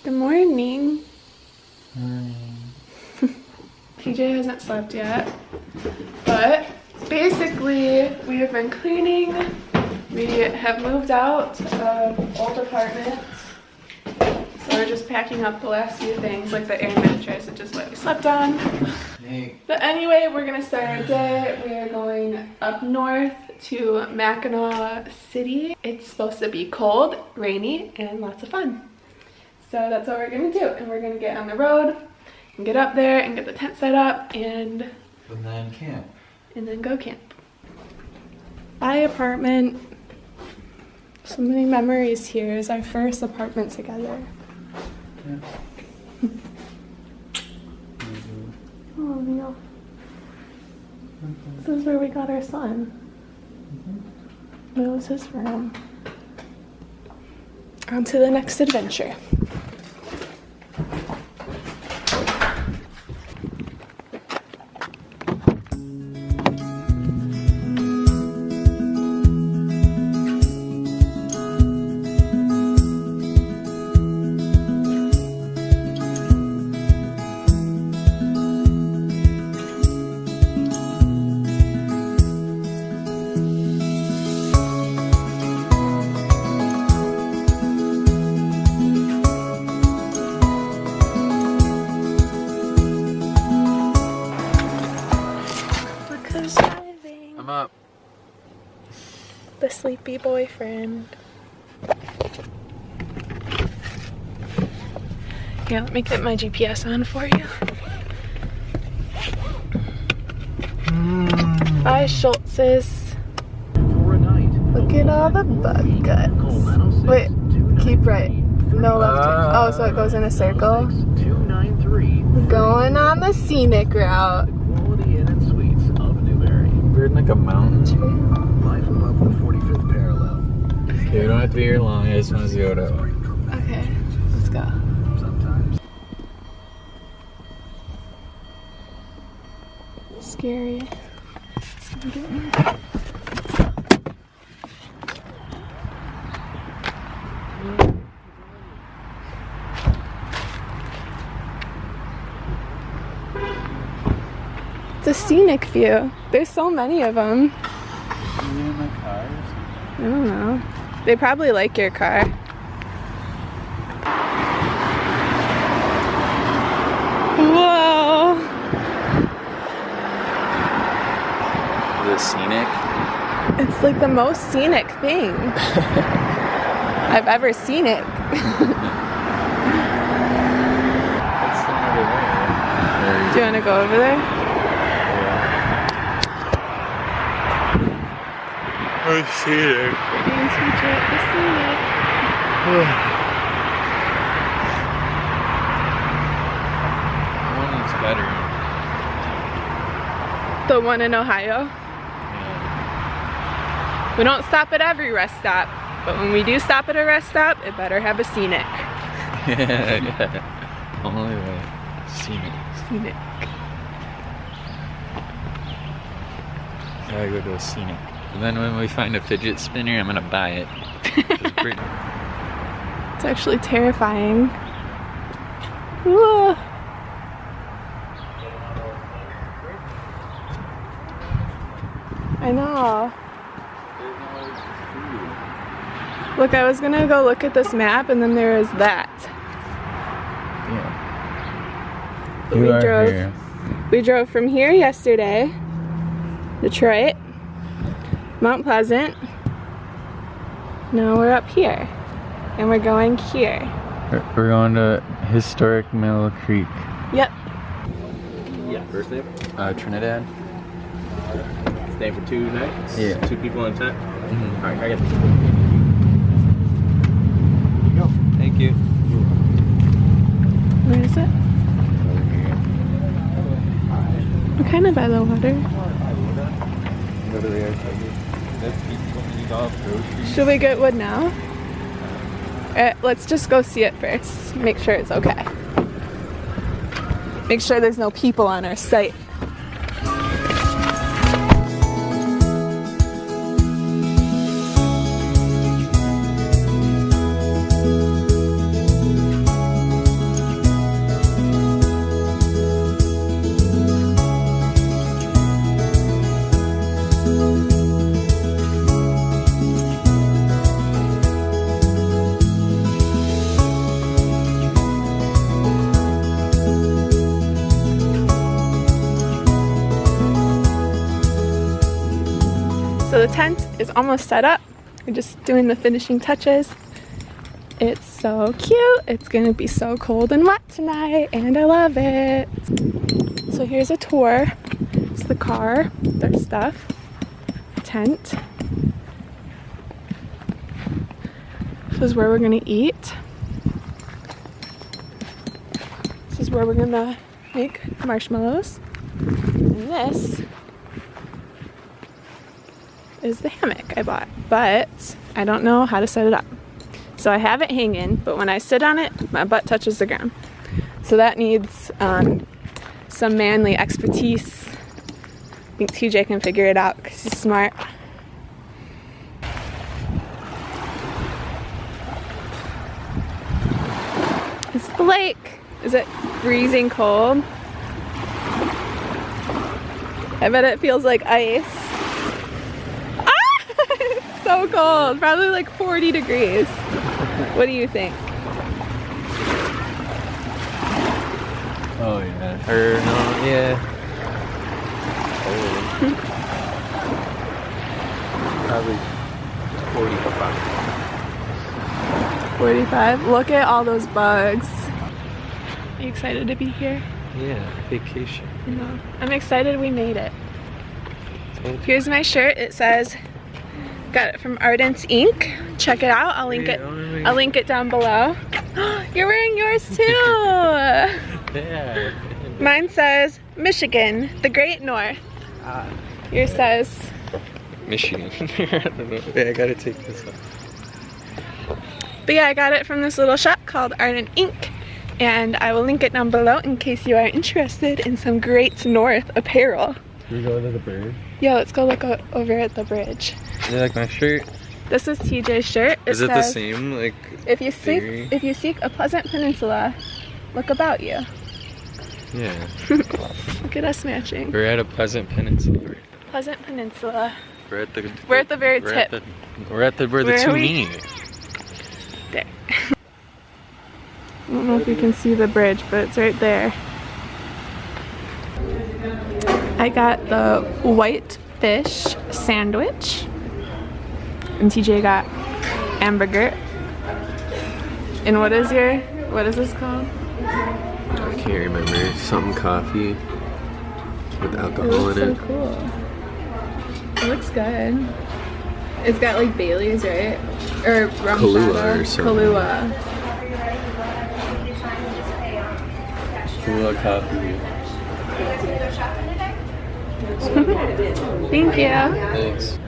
Good morning. Morning. PJ hasn't slept yet, but basically we have been cleaning. We have moved out of old apartments, so we're just packing up the last few things, like the air mattress, which is what we slept on. Hey. But anyway, we're gonna start our day. We are going up north to Mackinac City. It's supposed to be cold, rainy, and lots of fun. So that's what we're gonna do, and we're gonna get on the road and get up there and get the tent set up and then camp. And then go camp. Bye, apartment. So many memories here. It's our first apartment together. Yeah. Oh, Neil. This is where we got our son. That was his room. On to the next adventure. I'm up. The sleepy boyfriend. Here, let me get my GPS on for you. Bye, Schultz's. Look at all the bug guts. Wait, keep right. No left turn. Oh, so it goes in a circle. Going on the scenic route. We're in like a mountain. Life above the 45th parallel. Okay, we don't have to be here long. I just want to see what up. Okay, let's go. Sometimes. Scary. It's a scenic view. There's so many of them. Are you in my car? I don't know. They probably like your car. Whoa! Is it scenic? It's like the most scenic thing I've ever seen it. What's the one over there? Do you want to go over there? I see it. One is better. The one in Ohio? Yeah. We don't stop at every rest stop, but when we do stop at a rest stop, it better have a scenic. Yeah. Only way. Scenic. Scenic. Gotta go to a scenic. And then when we find a fidget spinner, I'm gonna buy it. It's actually terrifying. Whoa. I know. Look, I was gonna go look at this map and then there is that. Yeah. But we drove from here yesterday, Detroit, Mount Pleasant. Now we're up here, and we're going here. We're going to historic Mill Creek. Yep. Yeah, first name? Trinidad. Staying for 2 nights? Yeah. 2 people in tent? Mm-hmm. Alright, I get Thank you. Where is it? Over here. We're kind of by the water. Go to the airport. Should we get wood now? Let's just go see it first. Make sure it's okay. Make sure there's no people on our site. tent is almost set up. We're just doing the finishing touches. It's so cute. It's gonna be so cold and wet tonight, and I love it. So here's a tour. It's the car, their stuff, tent. This is where we're gonna eat. This is where we're gonna make marshmallows. And this is the hammock I bought, but I don't know how to set it up. So I have it hanging, but when I sit on it, my butt touches the ground. So that needs some manly expertise. I think TJ can figure it out because he's smart. It's the lake. Is it freezing cold? I bet it feels like ice. Ah! It's so cold. Probably like 40 degrees. What do you think? Oh yeah. Or no, yeah. Oh. Probably 45. 45? Look at all those bugs. Are you excited to be here? Yeah, vacation. No. I'm excited we made it. Here's my shirt. It says, got it from Ardent Ink. Check it out. I'll link it down below. You're wearing yours too. Yeah. Mine says Michigan, the Great North. Yours says Michigan. I don't know. Yeah, I gotta take this off. But yeah, I got it from this little shop called Ardent Ink, and I will link it down below in case you are interested in some Great North apparel. Can we go to the bridge? Yeah, let's go look over at the bridge. You like my shirt? This is TJ's shirt. Is it the same? Like, if you seek a pleasant peninsula, look about you. Yeah. Look at us matching. We're at a pleasant peninsula. Pleasant Peninsula. We're at the very tip. Where the two meet. There. I don't know if you can see the bridge, but it's right there. I got the white fish sandwich, and TJ got hamburger. And what is this called? I can't remember. Some coffee with alcohol in it. So cool. It looks good. It's got like Bailey's, right? Or rum Kahlua or something. Kahlua. Kahlua coffee. Thank you. Thanks.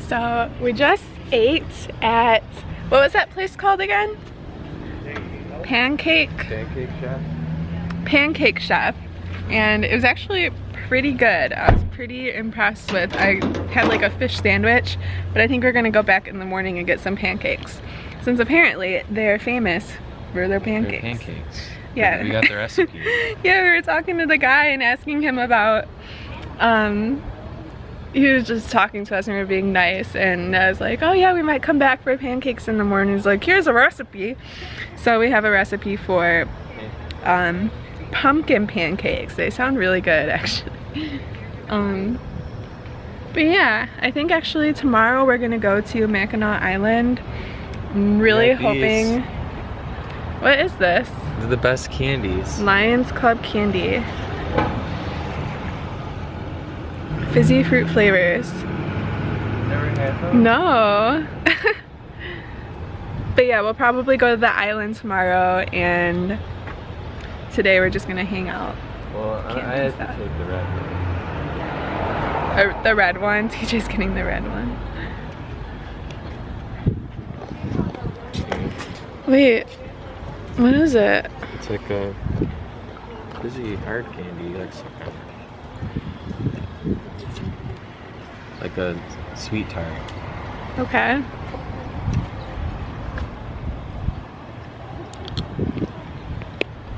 So we just ate at, what was that place called again? Pancake Chef. And it was actually pretty good. I was pretty impressed with, I had like a fish sandwich, but I think we're gonna go back in the morning and get some pancakes. Since apparently they're famous for their pancakes. Yeah. We got the recipe. Yeah, we were talking to the guy and asking him about, he was just talking to us and we were being nice, and I was like, oh yeah, we might come back for pancakes in the morning. He's like, here's a recipe. So we have a recipe for pumpkin pancakes. They sound really good actually. But yeah, I think actually tomorrow we're gonna go to Mackinac Island. I'm really hoping. What is this? They're the best candies. Lions Club candy. Fizzy fruit flavors. Never had those? No. But yeah, we'll probably go to the island tomorrow, and today we're just gonna hang out. Well, I have to take the red one. Or the red one. TJ's getting the red one. Wait, what is it? It's like a fizzy hard candy, like a sweet tart. Okay.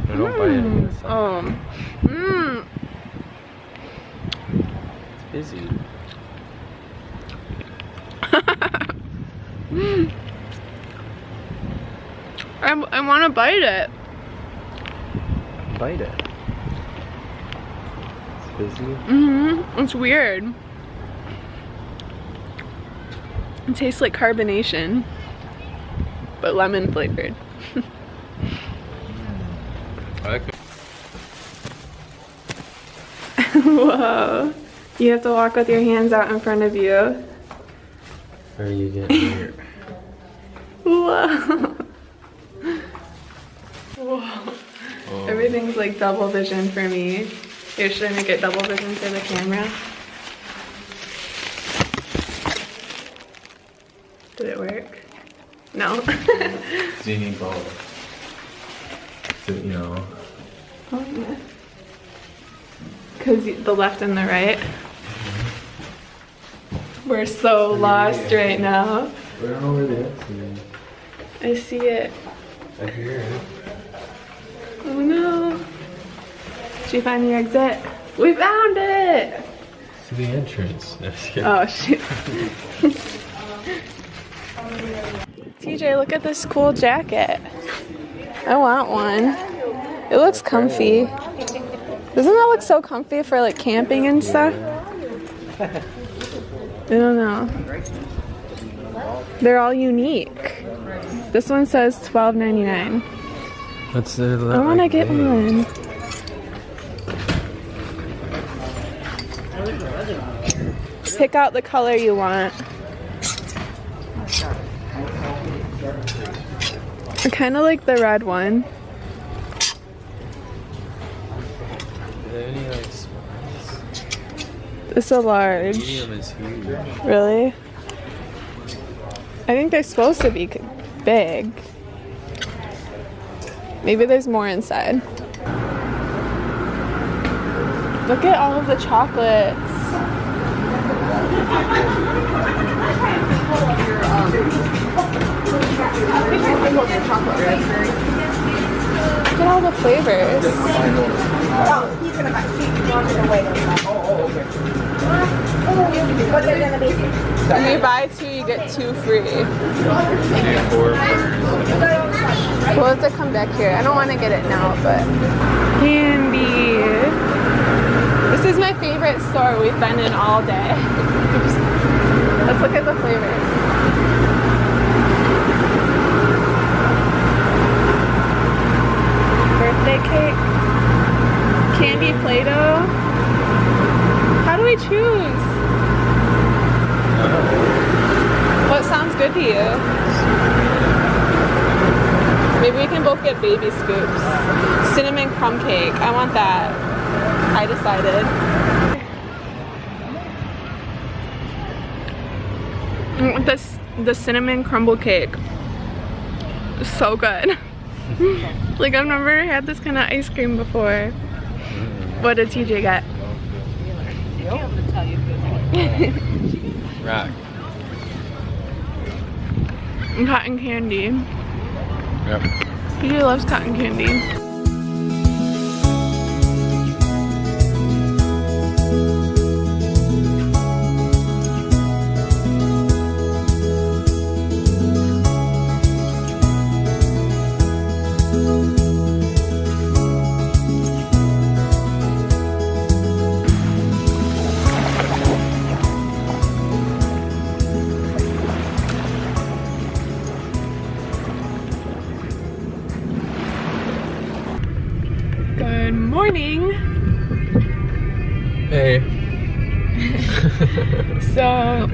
I don't buy it. Oh. Mmm. It's fizzy. I want to bite it. Bite it. It's fizzy. Mm-hmm. It's weird. It tastes like carbonation, but lemon flavored. I like it. Whoa. You have to walk with your hands out in front of you. Or you get here. Whoa. Whoa. Oh. Everything's like double vision for me. Here, should I make it double vision for the camera? Did it work? No. So you need both. So, you know. Oh yeah. Because the left and the right. We're so lost right now. We don't know where the exit is. I see it. I hear it. Oh no. Did you find your exit? We found it! To the entrance. No, just kidding. Oh shoot. TJ, look at this cool jacket. I want one. It looks comfy. Doesn't that look so comfy for like camping and stuff? I don't know. They're all unique. This one says $12.99. What's the I want to get one. Pick out the color you want. I kind of like the red one. Are there any like smalls? It's a large. Medium is huge. Really? I think they're supposed to be big. Maybe there's more inside. Look at all of the chocolates. Look at all the flavors. He's gonna buy two. You want to wait on that. Oh, okay. What they're gonna be? When you buy two, you get two free. Yeah, 4 burgers. We'll have to come back here. I don't want to get it now, but... Candy. This is my favorite store we've been in all day. Let's look at the flavors. Birthday cake. Candy Play-Doh. How do we choose? What sounds good to you? Maybe we can both get baby scoops. Cinnamon crumb cake. I want that. I decided. The cinnamon crumble cake. So good. Like I've never had this kind of ice cream before. What did TJ get? Rock. Cotton candy. Yep. TJ loves cotton candy. Good morning. Hey. So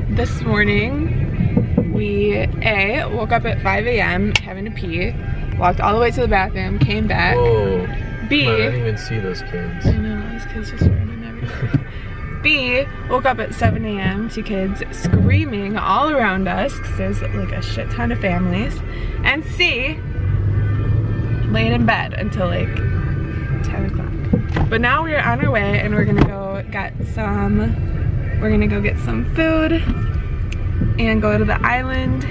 this morning we woke up at 5 a.m. having to pee, walked all the way to the bathroom, came back. Whoa. B, Come on, I didn't even see those kids. I know, these kids just running everywhere. B, woke up at 7 a.m. to kids screaming all around us because there's like a shit ton of families. And C, laid in bed until like 10 o'clock. But now we're on our way and we're gonna go get some food and go to the island.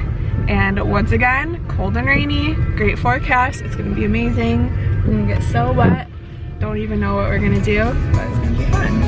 And once again, cold and rainy, great forecast. It's gonna be amazing. We're gonna get so wet. Don't even know what we're gonna do, but it's gonna be fun.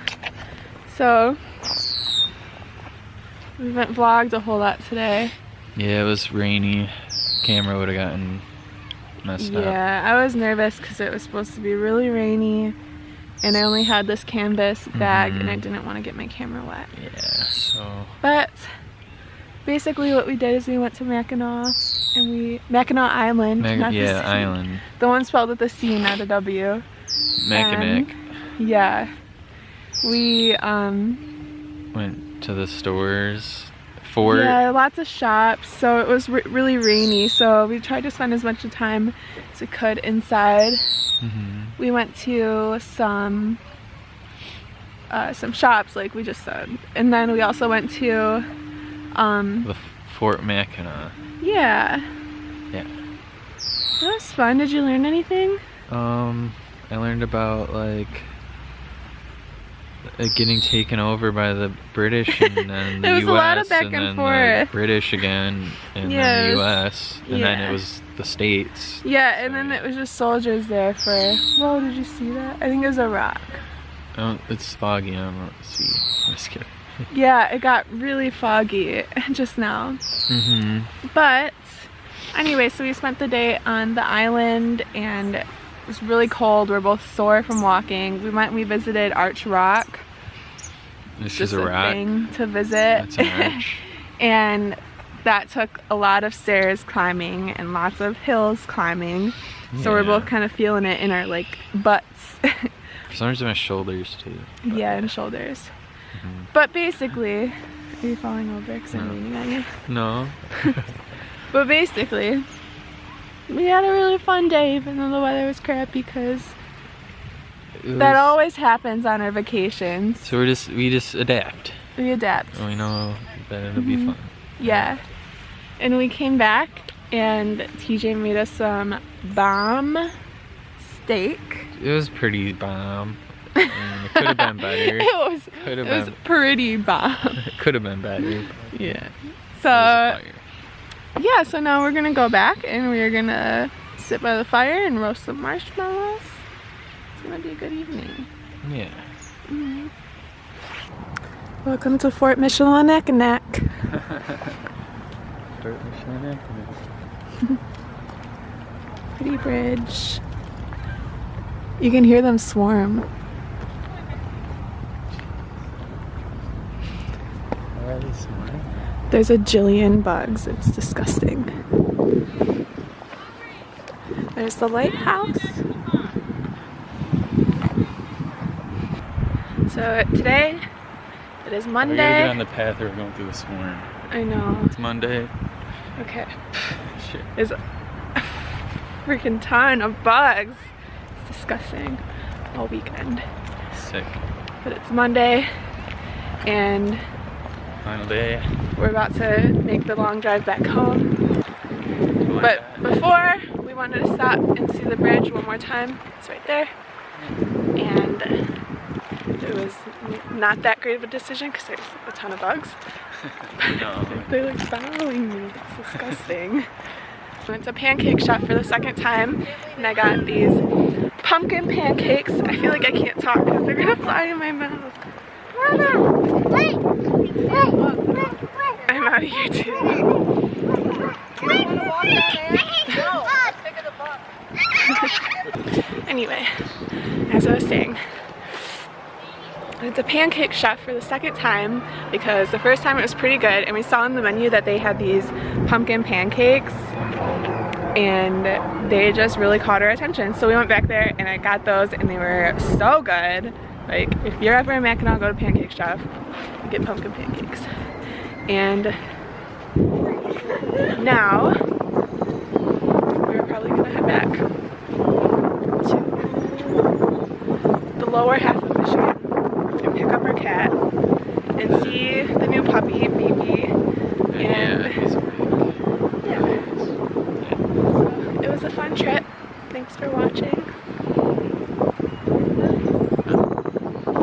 Okay, so we haven't vlogged a whole lot today. Yeah, it was rainy. Camera would have gotten messed up. Yeah, I was nervous because it was supposed to be really rainy and I only had this canvas bag and I didn't want to get my camera wet. Yeah, so. But basically what we did is we went to Mackinac and Mackinac Island. Not the C. Island. The one spelled with a C, not a W. Mackinac. Yeah. We Went to the stores. Fort. Yeah, lots of shops. So it was really rainy. So we tried to spend as much time as we could inside. We went to some shops, like we just said, and then we also went to the Fort Mackinac. Yeah. Yeah. That was fun. Did you learn anything? I learned about like getting taken over by the British and then the There was US a lot of back and and then forth. the British again and then the US and then it was the States. Yeah, and then it was just soldiers there for. Whoa, did you see that? I think it was a rock. It's foggy. I don't see. I'm just kidding. Yeah, it got really foggy just now. But anyway, so we spent the day on the island and it was really cold. We're both sore from walking. We visited Arch Rock. This is a rock. Thing to visit. That's an arch. And that took a lot of stairs climbing and lots of hills climbing. So we're both kind of feeling it in our like butts. For some reason my shoulders too. Yeah, and shoulders. But basically, are you falling over because I'm leaning on you? No. But basically, we had a really fun day even though the weather was crappy because that always happens on our vacations. So we just adapt. We adapt. We know that it'll be fun. Yeah. And we came back and TJ made us some bomb steak. It was pretty bomb. I mean, it could have been better. It was pretty bomb. It could have been better. Yeah. So yeah, so now we're gonna go back and we're gonna sit by the fire and roast some marshmallows. It's gonna be a good evening. Yeah. Welcome to Fort Michilimackinac. Fort Michilimackinac. Pretty bridge. You can hear them swarm. Why are they swarming? There's a jillion bugs. It's disgusting. There's the lighthouse. So today, it is Monday. We gotta get on the path or we're going through the swarm. I know. It's Monday. Okay. Shit. There's a freaking ton of bugs. It's disgusting. All weekend. Sick. But it's Monday and Final day. we're about to make the long drive back home. But before, we wanted to stop and see the bridge one more time. It's right there. And it was not that great of a decision because there's a ton of bugs. No. They're like following me. It's disgusting. I went to pancake shop for the second time and I got these pumpkin pancakes. I feel like I can't talk because they're gonna fly in my mouth. I'm out of here too. Anyway, as I was saying, I went to pancake shop for the second time because the first time it was pretty good and we saw on the menu that they had these pumpkin pancakes and they just really caught our attention. So we went back there and I got those and they were so good. Like, if you're ever in Mackinac, go to pancake shop and get pumpkin pancakes. And now we're probably gonna head back to the lower half of Michigan and pick up our cat and see the new puppy, Mimi.